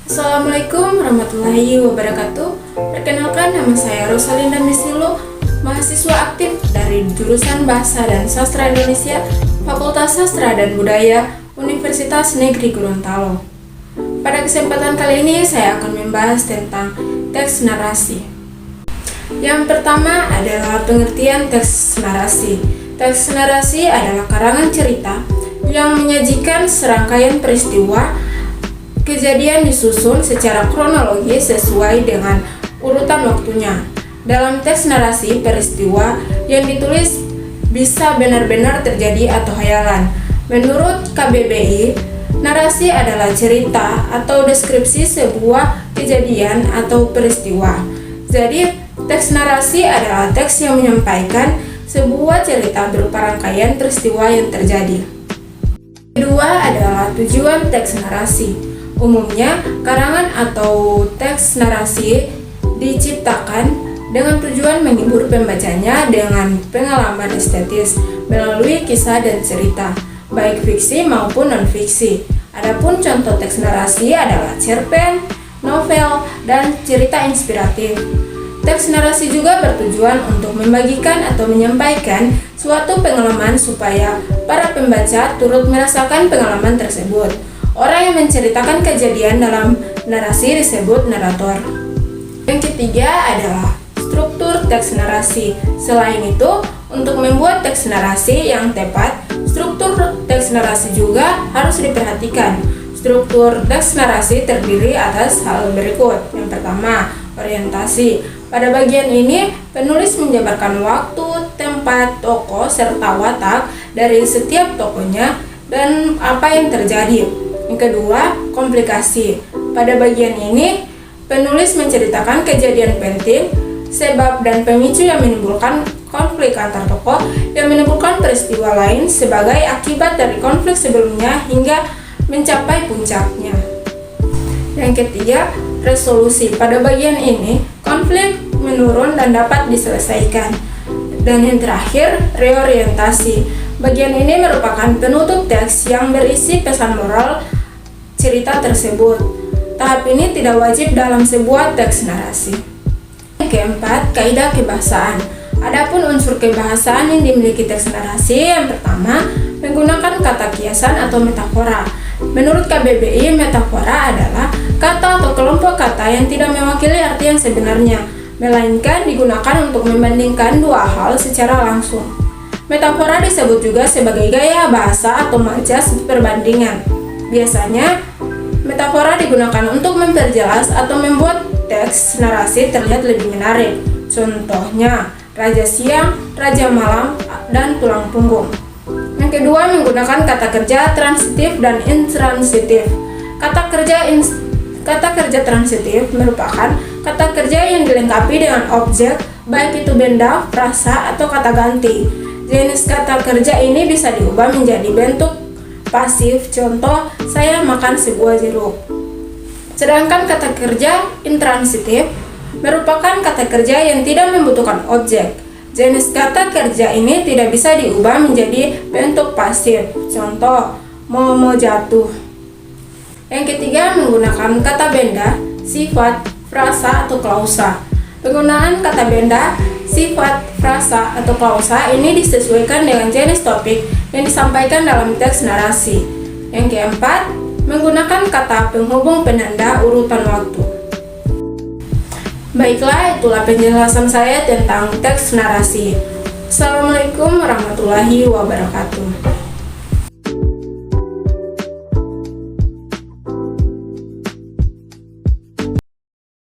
Assalamualaikum warahmatullahi wabarakatuh. Perkenalkan, nama saya Rosalinda Misilo, mahasiswa aktif dari jurusan Bahasa dan Sastra Indonesia, Fakultas Sastra dan Budaya, Universitas Negeri Gorontalo. Pada kesempatan kali ini saya akan membahas tentang teks narasi. Yang pertama adalah pengertian teks narasi. Teks narasi adalah karangan cerita yang menyajikan serangkaian peristiwa kejadian disusun secara kronologis sesuai dengan urutan waktunya. Dalam teks narasi, peristiwa yang ditulis bisa benar-benar terjadi atau hayalan. Menurut KBBI, narasi adalah cerita atau deskripsi sebuah kejadian atau peristiwa. Jadi, teks narasi adalah teks yang menyampaikan sebuah cerita berupa rangkaian peristiwa yang terjadi. Kedua adalah tujuan teks narasi. Umumnya, karangan atau teks narasi diciptakan dengan tujuan menghibur pembacanya dengan pengalaman estetis melalui kisah dan cerita, baik fiksi maupun non-fiksi. Adapun contoh teks narasi adalah cerpen, novel, dan cerita inspiratif. Teks narasi juga bertujuan untuk membagikan atau menyampaikan suatu pengalaman supaya para pembaca turut merasakan pengalaman tersebut. Orang yang menceritakan kejadian dalam narasi disebut narator. Yang ketiga adalah struktur teks narasi. Selain itu, untuk membuat teks narasi yang tepat, struktur teks narasi juga harus diperhatikan. Struktur teks narasi terdiri atas hal berikut. Yang pertama, orientasi. Pada bagian ini, penulis menjabarkan waktu, tempat, tokoh, serta watak dari setiap tokohnya dan apa yang terjadi. Yang kedua, komplikasi. Pada bagian ini, penulis menceritakan kejadian penting, sebab dan pemicu yang menimbulkan konflik antar tokoh yang menimbulkan peristiwa lain sebagai akibat dari konflik sebelumnya hingga mencapai puncaknya. Yang ketiga, resolusi. Pada bagian ini, konflik menurun dan dapat diselesaikan. Dan yang terakhir, reorientasi. Bagian ini merupakan penutup teks yang berisi pesan moral cerita tersebut. Tahap ini tidak wajib dalam sebuah teks narasi. Yang keempat, kaidah kebahasaan. Adapun unsur kebahasaan yang dimiliki teks narasi, yang pertama, menggunakan kata kiasan atau metafora. Menurut KBBI, metafora adalah kata atau kelompok kata yang tidak mewakili arti yang sebenarnya, melainkan digunakan untuk membandingkan dua hal secara langsung. Metafora disebut juga sebagai gaya bahasa atau majas perbandingan. Biasanya, metafora digunakan untuk memperjelas atau membuat teks narasi terlihat lebih menarik. Contohnya, raja siang, raja malam, dan tulang punggung. Yang kedua, menggunakan kata kerja transitif dan intransitif. Kata kerja transitif merupakan kata kerja yang dilengkapi dengan objek, baik itu benda, frasa, atau kata ganti. Jenis kata kerja ini bisa diubah menjadi bentuk pasif, contoh, saya makan sebuah jeruk. Sedangkan kata kerja intransitif merupakan kata kerja yang tidak membutuhkan objek. Jenis kata kerja ini tidak bisa diubah menjadi bentuk pasif, contoh, mau jatuh. Yang ketiga, menggunakan kata benda, sifat, frasa, atau klausa. Penggunaan kata benda, sifat, frasa, atau klausa ini disesuaikan dengan jenis topik yang disampaikan dalam teks narasi. Yang keempat, menggunakan kata penghubung penanda urutan waktu. Baiklah, itulah penjelasan saya tentang teks narasi. Assalamualaikum warahmatullahi wabarakatuh.